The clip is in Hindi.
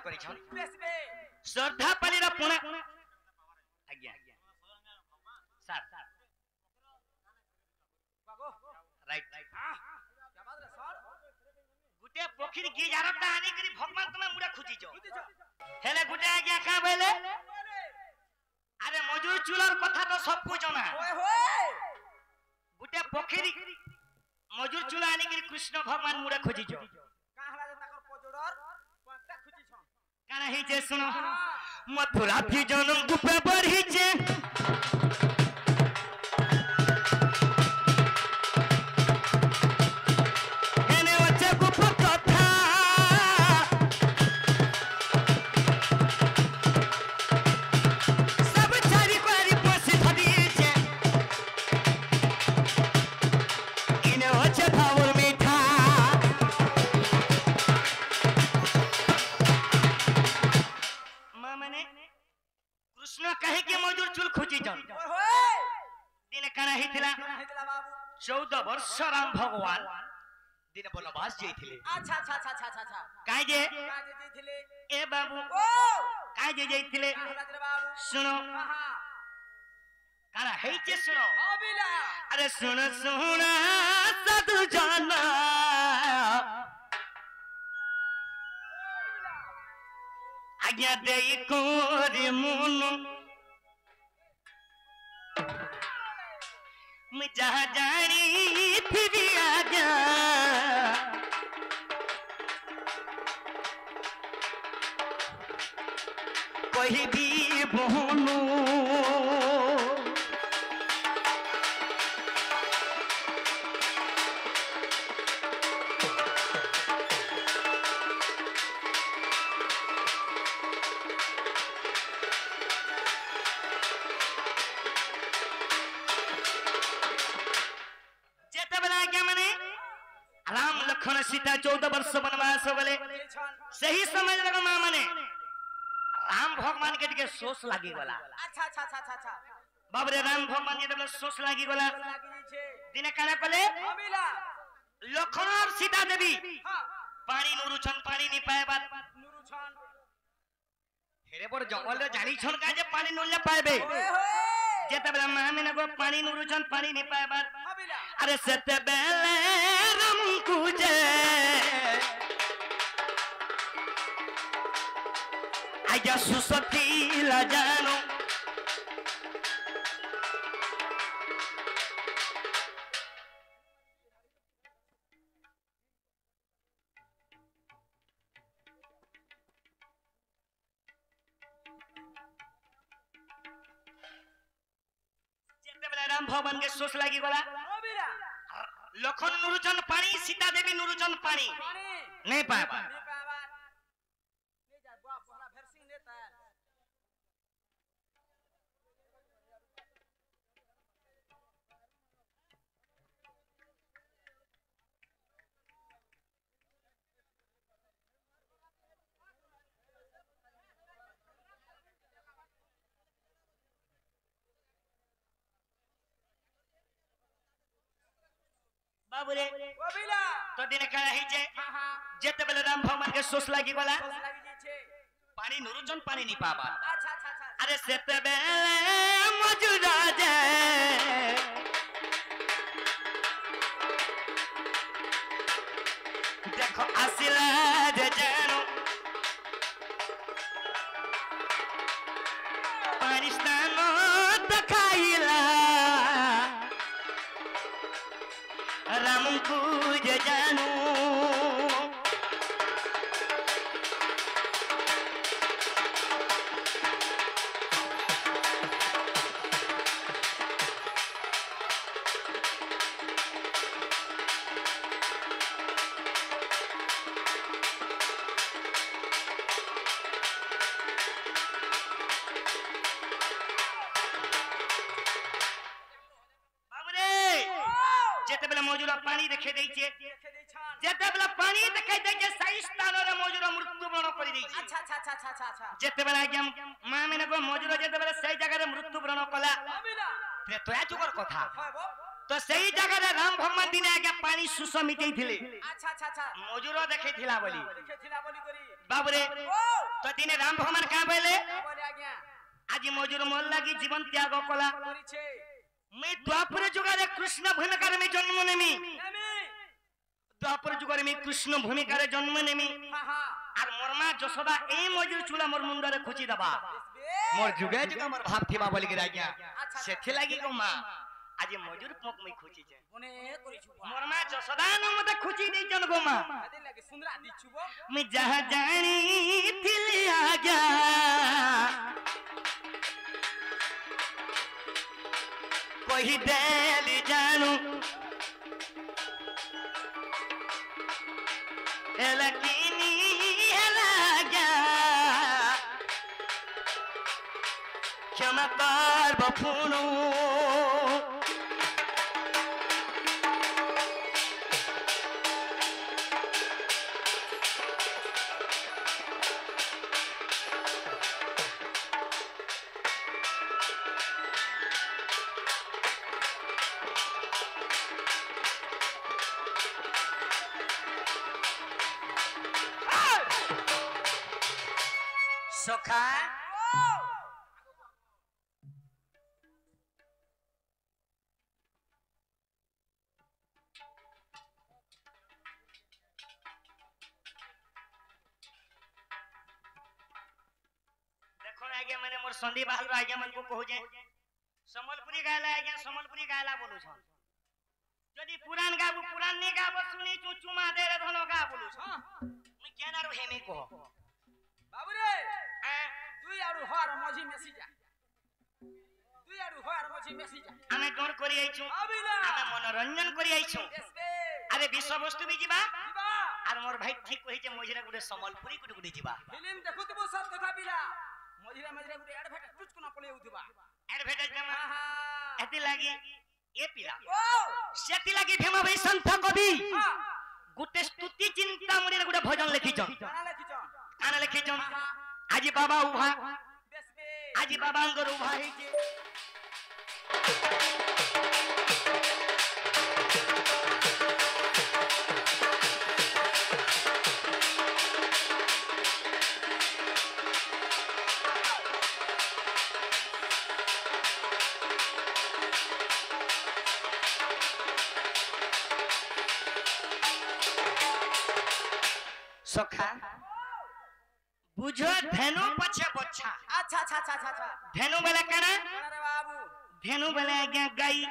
करी छन श्रद्धा पाली रा पुणे आज्ञा सर राइट क्या बात रे सर गुटे पोखरी की जारटा आनी करी भगवान तुम्हें मुड़ा खुजी जो हेले गुटे आज्ञा का बोले अरे मजूर चूलार कथा तो सब कुछ जाना ओए होए गुटे पोखरी मजूर चूला आनी करी कृष्ण भगवान मुड़ा खुजी जो काहला जे ताकर पजोडर पत्ता खुची छ काना ही जे सुनो मथुरा भी जन्म गुपे बढ़ी जे कृष्ण कहे के मजूर चूल खोजी जन ओए होए दिन काना ही थिला हेतला बाबू 14 वर्ष राम भगवान दिन वनवास जइथिले अच्छा अच्छा अच्छा अच्छा अच्छा काहे जे काजे जइथिले ए बाबू ओ काहे जे जइथिले काहला रे बाबू सुनो हां काना है जे सुनो अबिला अरे सुन सुन साधु जाना आज्ञा देई कोरे मुनु मैं जहाँ जानी फिर आजा कोई भी बोलू राम लखन सीता 14 वर्ष वनवास बोले सही समझ लगा मां मने राम भगवान के दिके सोच लागी गला अच्छा अच्छा अच्छा अच्छा बाप रे राम भगवान के दिके सोच लागी गला लागी छे दिने काना कले अबिला लखन और सीता देवी हां पानी नुरुछन पानी नि पाए बात नुरुछन हेरे पर जंगल रे जानी छन का जे पानी नुले पाएबे ओए होए जेते बेला मां मने को पानी नुरुछन पानी नि पाए बात अबिला अरे सते बेले राम कुजे आया सुसती ला जानो जेते बेला राम भगवान के सोच लागी गला अबिला लखन नुरुचन पानी सीता देवी नुरुचन पानी पानी नहीं पाएबा नहीं पावा नहीं जा बाप हमरा भेरसिंग देता है बाबू रे अबिला तो दिन कहा ही जे हां हां जेते बेले राम भगवान के सोच लागी गला सोच लागी जे छे पानी नुरुचन पानी नहीं पाबा अच्छा अच्छा अच्छा अरे सेते बेले मजुरा जे देखो आसिला जे जानो पानी स्नानो दखाइला राम को जे जानो जेते बेला मौजूदा पानी देखे दै छे देखे दे छान जेते बेला पानी देखे दै छे सही स्थान रे मौजूदा मृत्यु वरण करि दै छे अच्छा अच्छा अच्छा अच्छा अच्छा अच्छा जेते बेला के मां मैंने को मौजूदा जेते बेला सही जगह रे मृत्यु वरण कला अबिला रे तोया चुकर कथा हाय बो तो सही जगह रे राम भगवान दिने आगे पानी सुसमितै थिले अच्छा अच्छा अच्छा मौजूदा देखे थिला बोली देखे थिला बोली करी बाबू रे ओ तो दिने राम भगवान का बोले बोले आज्ञा आज मजूर मोल लगी जीवन त्याग कला करिछे मैं द्वापर जुगारे कृष्ण भूमिकार में जन्म नेमी नेमी द्वापर जुगारे में कृष्ण भूमिकार जन्म नेमी हां हां আর মরমা যশোদা এই মজুর চুলা মোর মুন্ডরে খুচি দেবা মোর যুগে যুগে মোর ভাব থিবা বলি কি রাখিয়া সেথি লাগি গো মা আজি মজুর পোক মই খুচিছে মনে করিছু মরমা যশোদা ন মতে খুচি দেইছন গো মা আদি লাগে সুন্দরা দিছু গো मैं जहाँ जानी थिल आ गया कोई दिल जानू लकीनी गया क्षमा कर बफूनू सखा देखो आगे मैंने मोर संदी बाहर आगे मन को कहू जे समलपुरी गायला आगे समलपुरी गायला बोलू छ यदि पुराण गाबू पुराण ने गाबो सुनी चुचुमा दे रे धनो गा बोलू छ मैं केना रो हेमे को बाबू रे তুই আরু হর মজি মেসি যা তুই আরু হর মজি মেসি যা আমি কোন করি আইছু আবিলা আমি মনোরঞ্জন করি আইছু দেশবে আরে বিষয় বস্তু বি জিবা দিবা আর মোর ভাই ঠিক কইছে মজিরা গুডে সম্বলপুরি গুডে জিবা ফিল্ম দেখুতবো সব কথা বিলা মজিরা মজিরা গুটে এডভার্টাইজ টুচকু না পলে উঠবা এডভার্টাইজ না আহা এতি লাগি এ পিলা ও সেতি লাগি ভীম ভাই সন্ত কবি হ্যাঁ গুটে স্তুতি চিন্তামণির গুডে ভজন লিখিছ জানা লেখিছ কানা লিখিছ আজি বাবা উভা দেশবে আজি বাবাঙ্গর উভা হইছে सखा बुझो धेनु पछे बच्चा अच्छा अच्छा अच्छा अच्छा धेनु बेला कना अरे बाबू धेनु बेला आज्ञा गाई